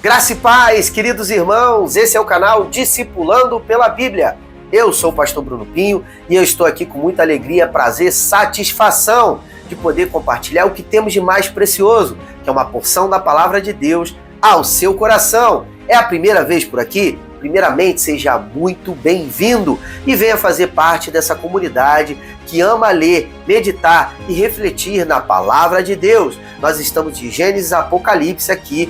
Graça e paz, queridos irmãos, esse é o canal Discipulando pela Bíblia. Eu sou o pastor Bruno Pinho e eu estou aqui com muita alegria, prazer, satisfação de poder compartilhar o que temos de mais precioso, que é uma porção da palavra de Deus ao seu coração. É a primeira vez por aqui? Primeiramente, seja muito bem-vindo e venha fazer parte dessa comunidade que ama ler, meditar e refletir na palavra de Deus. Nós estamos de Gênesis a Apocalipse aqui,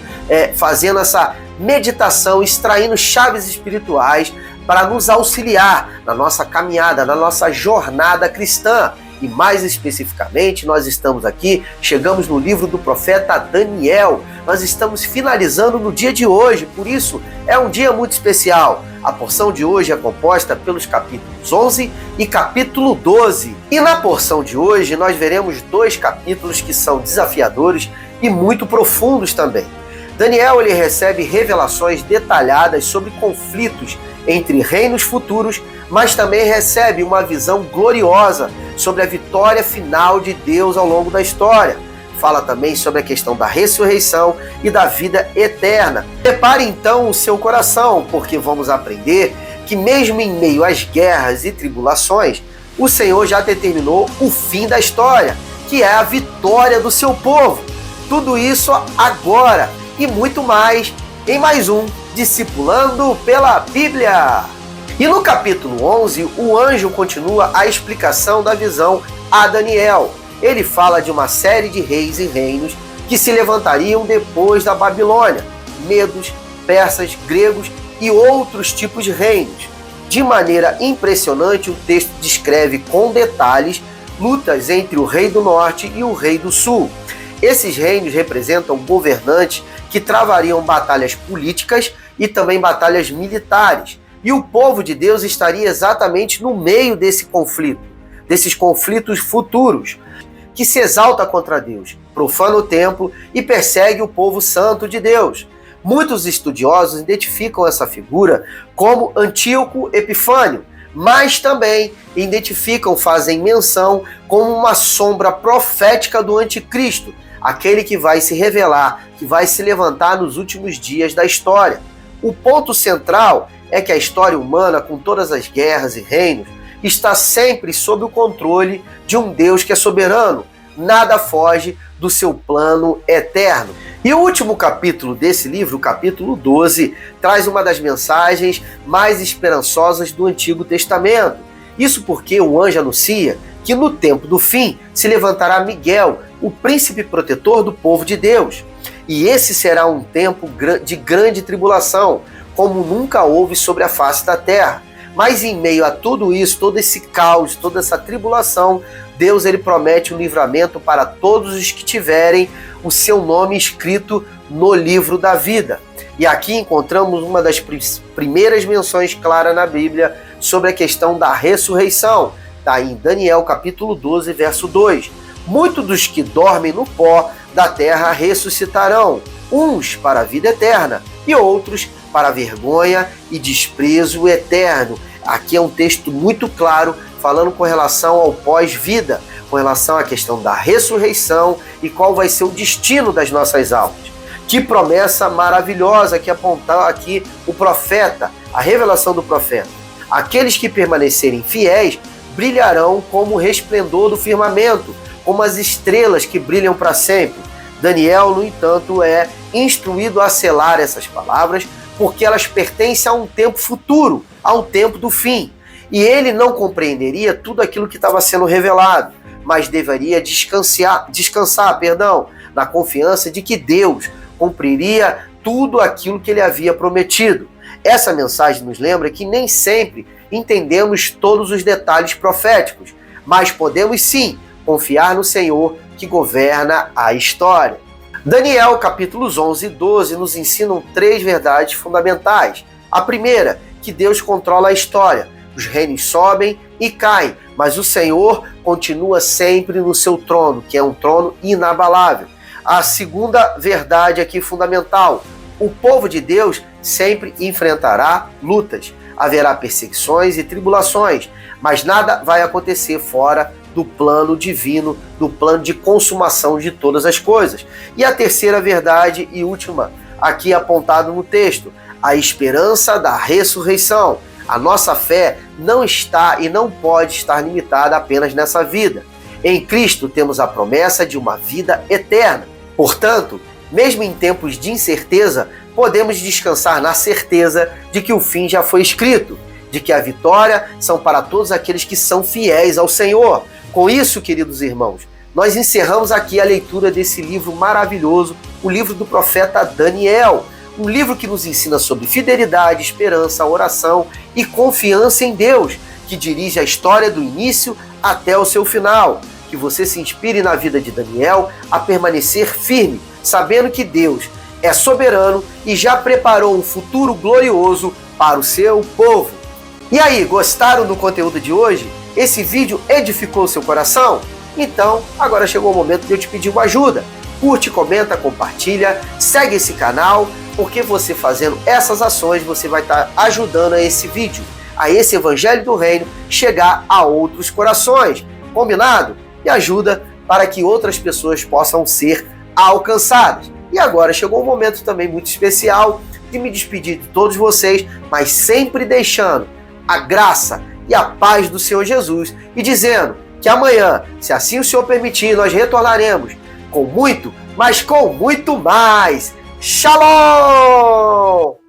fazendo essa meditação, extraindo chaves espirituais para nos auxiliar na nossa caminhada, na nossa jornada cristã. E mais especificamente, nós estamos aqui, chegamos no livro do profeta Daniel. Nós estamos finalizando no dia de hoje, por isso é um dia muito especial. A porção de hoje é composta pelos capítulos 11 e capítulo 12. E na porção de hoje nós veremos dois capítulos que são desafiadores e muito profundos também. Daniel ele recebe revelações detalhadas sobre conflitos entre reinos futuros, mas também recebe uma visão gloriosa sobre a vitória final de Deus ao longo da história. Fala também sobre a questão da ressurreição e da vida eterna. Prepare então o seu coração, porque vamos aprender que mesmo em meio às guerras e tribulações, o Senhor já determinou o fim da história, que é a vitória do seu povo. Tudo isso agora e muito mais em mais um Discipulando pela Bíblia. E no capítulo 11, o anjo continua a explicação da visão a Daniel. Ele fala de uma série de reis e reinos que se levantariam depois da Babilônia, medos, persas, gregos e outros tipos de reinos. De maneira impressionante, o texto descreve com detalhes lutas entre o rei do norte e o rei do sul. Esses reinos representam governantes que travariam batalhas políticas e também batalhas militares. E o povo de Deus estaria exatamente no meio desse conflito, desses conflitos futuros, que se exalta contra Deus, profana o templo e persegue o povo santo de Deus. Muitos estudiosos identificam essa figura como Antíoco Epifânio, mas também fazem menção como uma sombra profética do anticristo, aquele que vai se revelar, que vai se levantar nos últimos dias da história. O ponto central é que a história humana, com todas as guerras e reinos, está sempre sob o controle de um Deus que é soberano. Nada foge do seu plano eterno. E o último capítulo desse livro, o capítulo 12, traz uma das mensagens mais esperançosas do Antigo Testamento. Isso porque o anjo anuncia que no tempo do fim se levantará Miguel, o príncipe protetor do povo de Deus. E esse será um tempo de grande tribulação, como nunca houve sobre a face da terra. Mas em meio a tudo isso, todo esse caos, toda essa tribulação, Deus ele promete um livramento para todos os que tiverem o seu nome escrito no livro da vida. E aqui encontramos uma das primeiras menções claras na Bíblia sobre a questão da ressurreição. Está em Daniel capítulo 12, verso 2. Muitos dos que dormem no pó da terra ressuscitarão, uns para a vida eterna e outros para a vergonha e desprezo eterno. Aqui é um texto muito claro, falando com relação ao pós-vida, com relação à questão da ressurreição e qual vai ser o destino das nossas almas. Que promessa maravilhosa que aponta aqui o profeta, a revelação do profeta. Aqueles que permanecerem fiéis brilharão como o resplendor do firmamento, como as estrelas que brilham para sempre. Daniel, no entanto, é instruído a selar essas palavras porque elas pertencem a um tempo futuro, a um tempo do fim. E ele não compreenderia tudo aquilo que estava sendo revelado, mas deveria descansar, na confiança de que Deus cumpriria tudo aquilo que ele havia prometido. Essa mensagem nos lembra que nem sempre entendemos todos os detalhes proféticos, mas podemos sim confiar no Senhor que governa a história. Daniel, capítulos 11 e 12, nos ensinam três verdades fundamentais. A primeira, que Deus controla a história. Os reinos sobem e caem, mas o Senhor continua sempre no seu trono, que é um trono inabalável. A segunda verdade aqui fundamental, o povo de Deus sempre enfrentará lutas. Haverá perseguições e tribulações, mas nada vai acontecer fora do plano divino, do plano de consumação de todas as coisas. E a terceira verdade e última, aqui apontado no texto, a esperança da ressurreição. A nossa fé não está e não pode estar limitada apenas nessa vida. Em Cristo temos a promessa de uma vida eterna. Portanto, mesmo em tempos de incerteza, podemos descansar na certeza de que o fim já foi escrito, de que a vitória são para todos aqueles que são fiéis ao Senhor. Com isso, queridos irmãos, nós encerramos aqui a leitura desse livro maravilhoso, o livro do profeta Daniel, um livro que nos ensina sobre fidelidade, esperança, oração e confiança em Deus, que dirige a história do início até o seu final. Que você se inspire na vida de Daniel a permanecer firme, sabendo que Deus é soberano e já preparou um futuro glorioso para o seu povo. E aí, gostaram do conteúdo de hoje? Esse vídeo edificou seu coração? Então, agora chegou o momento de eu te pedir uma ajuda. Curte, comenta, compartilha, segue esse canal, porque você fazendo essas ações, você vai estar ajudando a esse vídeo, a esse Evangelho do Reino, chegar a outros corações. Combinado? E ajuda para que outras pessoas possam ser alcançadas. E agora chegou um momento também muito especial de me despedir de todos vocês, mas sempre deixando a graça e a paz do Senhor Jesus e dizendo que amanhã, se assim o Senhor permitir, nós retornaremos com muito, mas com muito mais. Shalom!